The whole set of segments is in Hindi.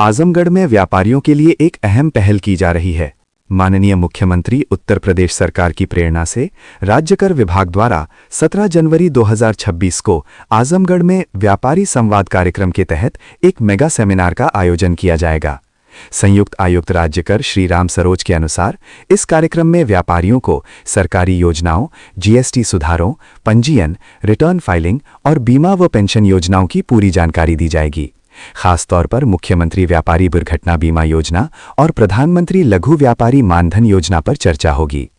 आजमगढ़ में व्यापारियों के लिए एक अहम पहल की जा रही है। माननीय मुख्यमंत्री उत्तर प्रदेश सरकार की प्रेरणा से राज्य कर विभाग द्वारा 17 जनवरी 2026 को आजमगढ़ में व्यापारी संवाद कार्यक्रम के तहत एक मेगा सेमिनार का आयोजन किया जाएगा। संयुक्त आयुक्त राज्य कर श्री राम सरोज के अनुसार इस कार्यक्रम में व्यापारियों को सरकारी योजनाओं, जीएसटी सुधारों, पंजीयन, रिटर्न फाइलिंग और बीमा व पेंशन योजनाओं की पूरी जानकारी दी जाएगी। खास तौर पर मुख्यमंत्री व्यापारी दुर्घटना बीमा योजना और प्रधानमंत्री लघु व्यापारी मानधन योजना पर चर्चा होगी।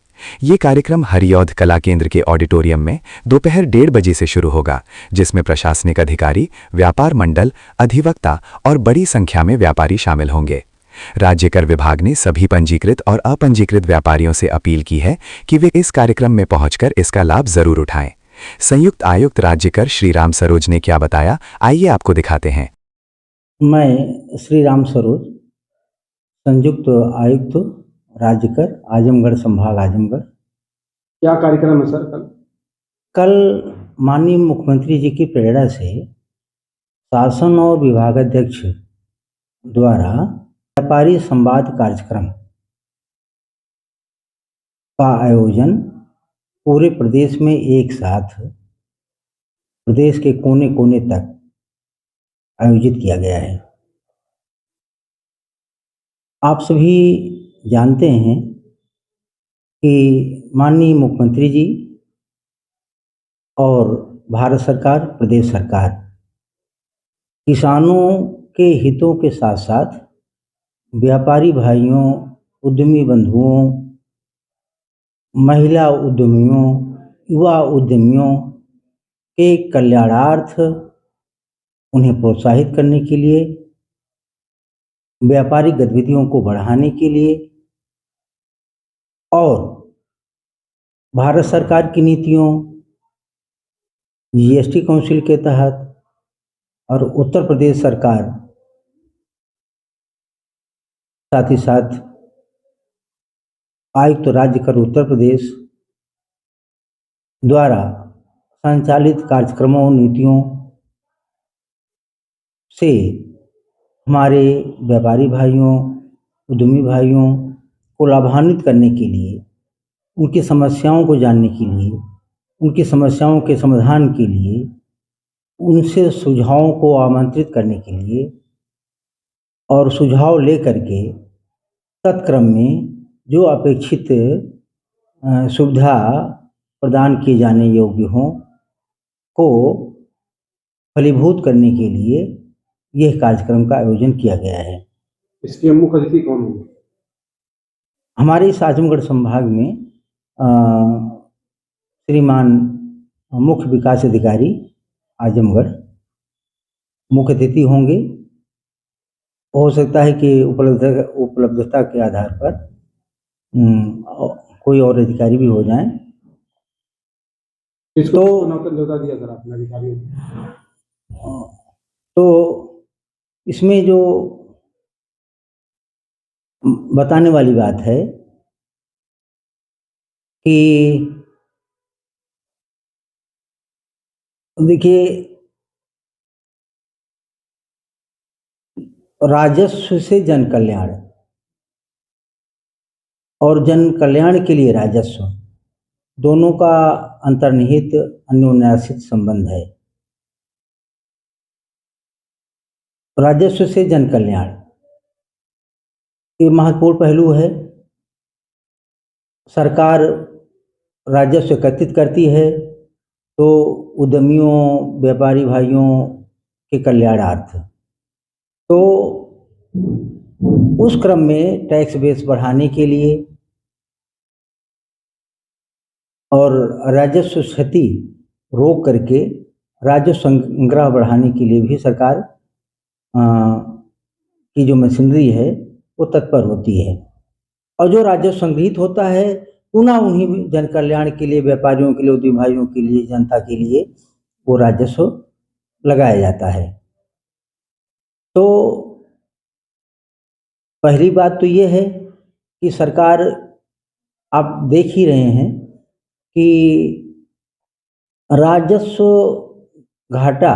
ये कार्यक्रम हरिऔध कला केंद्र के ऑडिटोरियम में दोपहर 1:30 बजे से शुरू होगा, जिसमें प्रशासनिक अधिकारी, व्यापार मंडल, अधिवक्ता और बड़ी संख्या में व्यापारी शामिल होंगे। राज्य कर विभाग ने सभी पंजीकृत और अपंजीकृत व्यापारियों से अपील की है कि वे इस कार्यक्रम में पहुंचकर इसका लाभ जरूर उठाएं। संयुक्त आयुक्त राज्य कर श्री राम सरोज ने क्या बताया, आइए आपको दिखाते हैं। मैं श्री राम सरोज, संयुक्त आयुक्त राज्य कर आजमगढ़ संभाग आजमगढ़। क्या कार्यक्रम है सर? कल माननीय मुख्यमंत्री जी की प्रेरणा से शासन और विभागाध्यक्ष द्वारा व्यापारी संवाद कार्यक्रम का आयोजन पूरे प्रदेश में एक साथ प्रदेश के कोने कोने तक आयोजित किया गया है। आप सभी जानते हैं कि माननीय मुख्यमंत्री जी और भारत सरकार, प्रदेश सरकार किसानों के हितों के साथ साथ व्यापारी भाइयों, उद्यमी बंधुओं, महिला उद्यमियों, युवा उद्यमियों के कल्याणार्थ उन्हें प्रोत्साहित करने के लिए, व्यापारिक गतिविधियों को बढ़ाने के लिए और भारत सरकार की नीतियों, जीएसटी काउंसिल के तहत और उत्तर प्रदेश सरकार साथ ही साथ आयुक्त राज्य कर उत्तर प्रदेश द्वारा संचालित कार्यक्रमों, नीतियों से हमारे व्यापारी भाइयों, उद्यमी भाइयों को लाभान्वित करने के लिए, उनकी समस्याओं को जानने के लिए, उनकी समस्याओं के समाधान के लिए, उनसे सुझावों को आमंत्रित करने के लिए और सुझाव लेकर के तत्क्रम में जो अपेक्षित सुविधा प्रदान किए जाने योग्य हों को फलीभूत करने के लिए यह कार्यक्रम का आयोजन किया गया है। इसके मुख्य अतिथि कौन होंगे? हमारे इस आजमगढ़ संभाग में श्रीमान मुख्य विकास अधिकारी आजमगढ़ मुख्य अतिथि होंगे। हो सकता है कि उपलब्धता के आधार पर कोई और अधिकारी भी हो जाएं। इसको न्योता दिया सर आपने अधिकारियों को? तो इसमें जो बताने वाली बात है कि देखिए, राजस्व से जन कल्याण और जन कल्याण के लिए राजस्व, दोनों का अंतर्निहित अन्योन्याश्रित संबंध है। राजस्व से जन कल्याण ये महत्वपूर्ण पहलू है। सरकार राजस्व एकत्रित करती है तो उद्यमियों, व्यापारी भाइयों के कल्याणार्थ, तो उस क्रम में टैक्स बेस बढ़ाने के लिए और राजस्व क्षति रोक करके राजस्व संग्रह बढ़ाने के लिए भी सरकार की जो मशीनरी है वो तत्पर होती है। और जो राजस्व संग्रहित होता है पुनः उन्हीं जन कल्याण के लिए, व्यापारियों के लिए, उद्यमी भाइयों के लिए, जनता के लिए वो राजस्व लगाया जाता है। तो पहली बात तो ये है कि सरकार, आप देख ही रहे हैं कि राजस्व घाटा,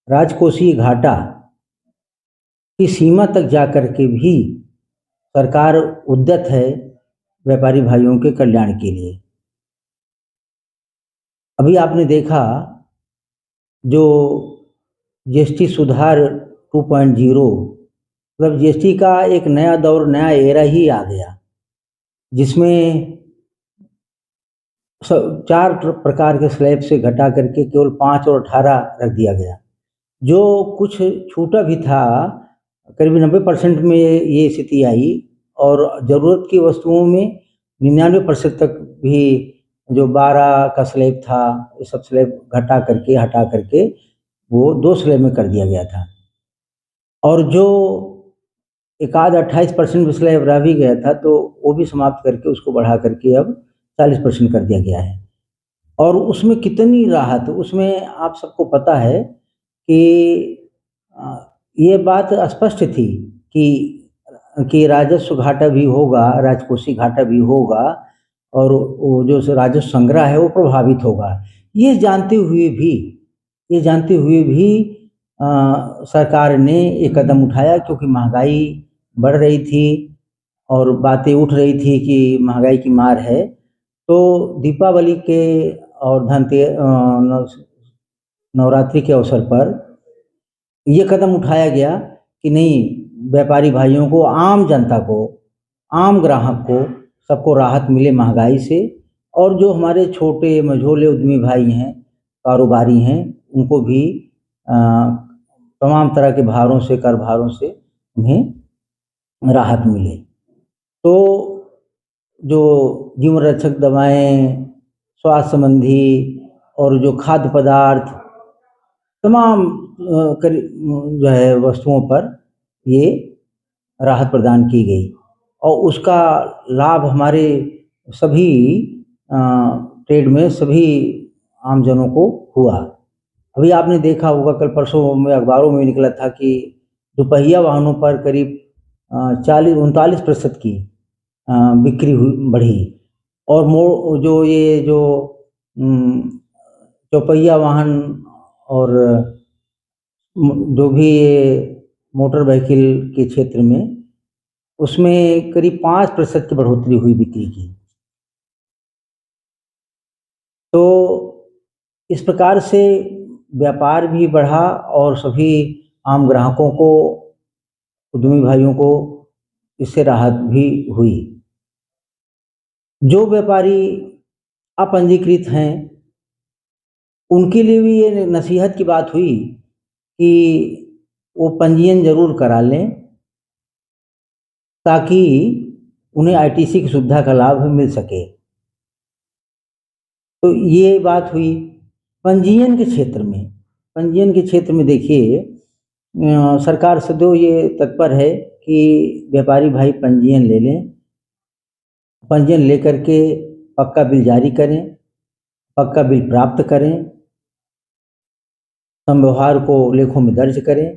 राजकोषीय घाटा की सीमा तक जा कर के भी सरकार उद्यत है व्यापारी भाइयों के कल्याण के लिए। अभी आपने देखा जो जीएसटी सुधार 2.0, मतलब जीएसटी का एक नया दौर, नया एरा ही आ गया, जिसमें 4 प्रकार के स्लैब से घटा करके केवल 5 और 18 रख दिया गया। जो कुछ छूटा भी था, करीब 90% में ये स्थिति आई और ज़रूरत की वस्तुओं में 99% तक भी जो 12 का स्लैब था, ये सब स्लैब घटा करके, हटा करके वो 2 स्लैब में कर दिया गया था। और जो एक आध 28% स्लैब रह भी गया था, तो वो भी समाप्त करके उसको बढ़ा करके अब 40% कर दिया गया है। और उसमें कितनी राहत, उसमें आप सबको पता है कि ये बात स्पष्ट थी कि राजस्व घाटा भी होगा, राजकोषीय घाटा भी होगा और वो जो राजस्व संग्रह है वो प्रभावित होगा। ये जानते हुए भी सरकार ने ये कदम उठाया, क्योंकि महंगाई बढ़ रही थी और बातें उठ रही थी कि महंगाई की मार है। तो दीपावली के और नवरात्रि के अवसर पर ये कदम उठाया गया कि नहीं, व्यापारी भाइयों को, आम जनता को, आम ग्राहक को, सबको राहत मिले महंगाई से। और जो हमारे छोटे मझोले उद्यमी भाई हैं, कारोबारी हैं, उनको भी तमाम तरह के भारों से, कर भारों से उन्हें राहत मिले। तो जो जीवन रक्षक दवाएं, स्वास्थ्य संबंधी और जो खाद्य पदार्थ, तमाम जो है वस्तुओं पर ये राहत प्रदान की गई और उसका लाभ हमारे सभी ट्रेड में, सभी आमजनों को हुआ। अभी आपने देखा होगा, कल परसों में अखबारों में निकला था कि दुपहिया वाहनों पर करीब 39% की बिक्री बढ़ी। और जो चौपहिया वाहन और जो भी ये मोटर व्हीकल के क्षेत्र में, उसमें करीब 5% की बढ़ोतरी हुई बिक्री की। तो इस प्रकार से व्यापार भी बढ़ा और सभी आम ग्राहकों को, उद्यमी भाइयों को इससे राहत भी हुई। जो व्यापारी अपंजीकृत हैं, उनके लिए भी ये नसीहत की बात हुई कि वो पंजीयन जरूर करा लें, ताकि उन्हें आईटीसी की सुविधा का लाभ मिल सके। तो ये बात हुई। पंजीयन के क्षेत्र में देखिए, सरकार सदैव ये तत्पर है कि व्यापारी भाई पंजीयन ले लें, पंजीयन लेकर के पक्का बिल जारी करें, पक्का बिल प्राप्त करें, संव्यवहार को लेखों में दर्ज करें,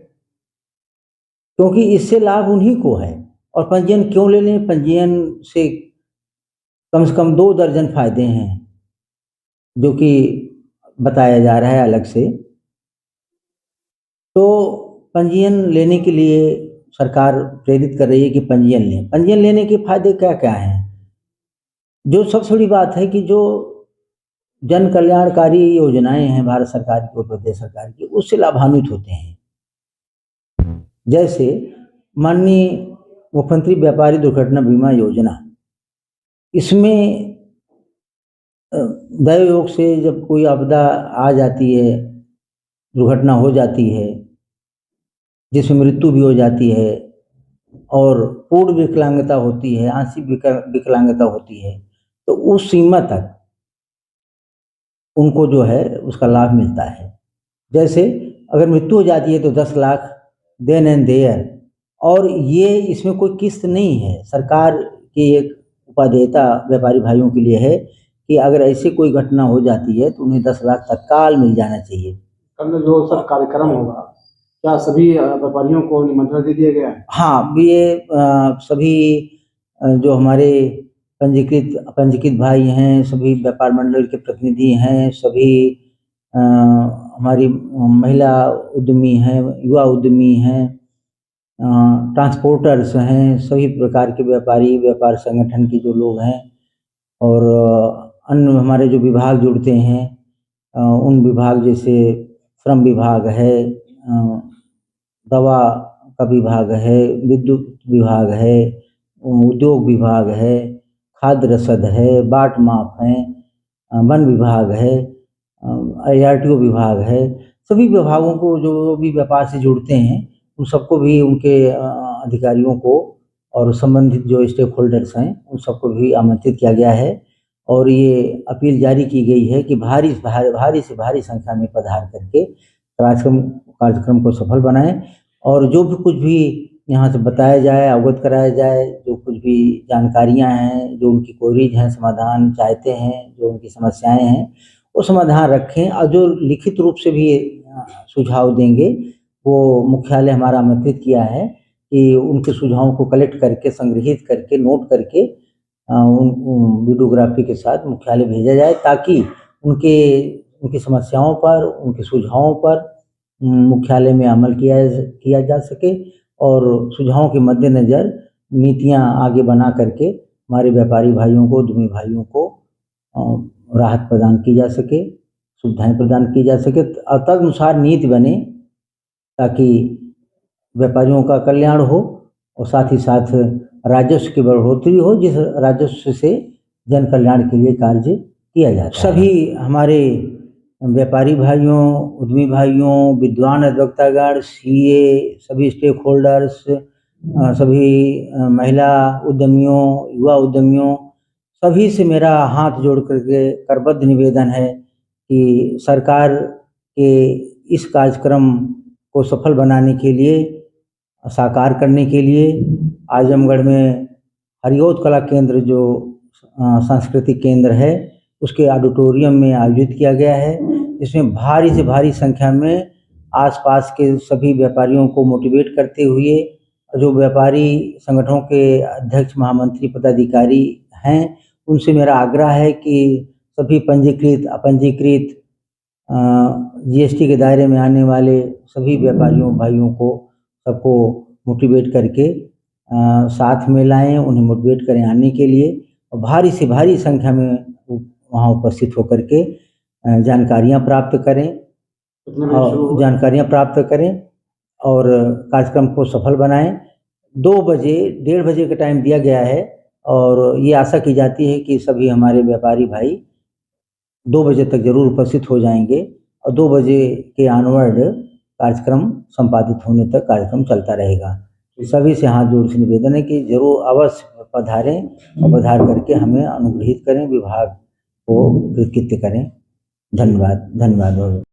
क्योंकि इससे लाभ उन्हीं को है। और पंजीयन क्यों ले लें? पंजीयन से कम 2 दर्जन फायदे हैं, जो कि बताया जा रहा है अलग से। तो पंजीयन लेने के लिए सरकार प्रेरित कर रही है कि पंजीयन लें। पंजीयन लेने के फायदे क्या क्या हैं? जो सबसे बड़ी बात है कि जो जन कल्याणकारी योजनाएं हैं भारत सरकार की और प्रदेश सरकार की, उससे लाभान्वित होते हैं। जैसे माननीय मुख्यमंत्री व्यापारी दुर्घटना बीमा योजना, इसमें दैवयोग से जब कोई आपदा आ जाती है, दुर्घटना हो जाती है, जिसमें मृत्यु भी हो जाती है और पूर्ण विकलांगता होती है, आंशिक विकलांगता होती है, तो उस सीमा तक उनको जो है उसका लाभ मिलता है। जैसे अगर मृत्यु हो जाती है तो 10 लाख देन एंड देयर। और ये इसमें कोई किस्त नहीं है, सरकार की एक उपादेयता व्यापारी भाइयों के लिए है कि अगर ऐसी कोई घटना हो जाती है तो उन्हें 10 लाख तत्काल मिल जाना चाहिए। कल जो सर कार्यक्रम होगा, क्या सभी व्यापारियों को निमंत्रण दे दिया गया है? हाँ, ये सभी जो हमारे पंजीकृत भाई हैं, सभी व्यापार मंडल के प्रतिनिधि हैं, सभी हमारी महिला उद्यमी हैं, युवा उद्यमी हैं, ट्रांसपोर्टर्स हैं, सभी प्रकार के व्यापारी, व्यापार संगठन के जो लोग हैं और अन्य हमारे जो विभाग जुड़ते हैं, उन विभाग जैसे श्रम विभाग है, दवा का विभाग है, विद्युत विभाग है, उद्योग विभाग है, खाद्य रसद है, बाट माप है, वन विभाग है, IRTO विभाग है। सभी विभागों को जो भी व्यापार से जुड़ते हैं उन सबको भी उनके अधिकारियों को और संबंधित जो स्टेक होल्डर्स हैं उन सबको भी आमंत्रित किया गया है और ये अपील जारी की गई है कि भारी से भारी संख्या में पधार करके कार्यक्रम को सफल बनाएं और जो भी कुछ भी यहाँ से बताया जाए, अवगत कराया जाए, जो कुछ भी जानकारियाँ हैं, जो उनकी क्वेरीज हैं, समाधान चाहते हैं, जो उनकी समस्याएं हैं, वो समाधान रखें और जो लिखित रूप से भी सुझाव देंगे वो मुख्यालय हमारा आमंत्रित किया है कि उनके सुझावों को कलेक्ट करके, संग्रहित करके, नोट करके वीडियोग्राफी के साथ मुख्यालय भेजा जाए ताकि उनकी समस्याओं पर, उनके सुझावों पर मुख्यालय में अमल किया जा सके और सुझावों के मद्देनज़र नीतियां आगे बना करके हमारे व्यापारी भाइयों को, उद्यमी भाइयों को राहत प्रदान की जा सके, सुविधाएं प्रदान की जा सके और तदनुसार नीति बने ताकि व्यापारियों का कल्याण हो और साथ ही साथ राजस्व की बढ़ोतरी हो, जिस राजस्व से जन कल्याण के लिए कार्य किया जाता है। सभी हमारे व्यापारी भाइयों, उद्यमी भाइयों, विद्वान अधिवक्तागण, CA, सभी स्टेक होल्डर्स, सभी महिला उद्यमियों, युवा उद्यमियों, सभी से मेरा हाथ जोड़ करके करबद्ध निवेदन है कि सरकार के इस कार्यक्रम को सफल बनाने के लिए, साकार करने के लिए आजमगढ़ में हरिओद कला केंद्र जो सांस्कृतिक केंद्र है उसके ऑडिटोरियम में आयोजित किया गया है। इसमें भारी से भारी संख्या में आसपास के सभी व्यापारियों को मोटिवेट करते हुए जो व्यापारी संगठनों के अध्यक्ष, महामंत्री, पदाधिकारी हैं उनसे मेरा आग्रह है कि सभी पंजीकृत, अपंजीकृत, GST के दायरे में आने वाले सभी व्यापारियों भाइयों को सबको मोटिवेट करके साथ में लाएं, उन्हें मोटिवेट करें आने के लिए और भारी से भारी संख्या में वहाँ उपस्थित होकर के जानकारियाँ प्राप्त करें और कार्यक्रम को सफल बनाएं। 2 बजे, 1:30 बजे का टाइम दिया गया है और ये आशा की जाती है कि सभी हमारे व्यापारी भाई 2 बजे तक जरूर उपस्थित हो जाएंगे और 2 बजे के ऑनवर्ड कार्यक्रम संपादित होने तक कार्यक्रम चलता रहेगा। सभी से हाथ जोड़ से निवेदन है कि जरूर अवश्य पधारें और पधार करके हमें अनुग्रहित करें, विभाग को कृतकृत्य करें। धन्यवाद।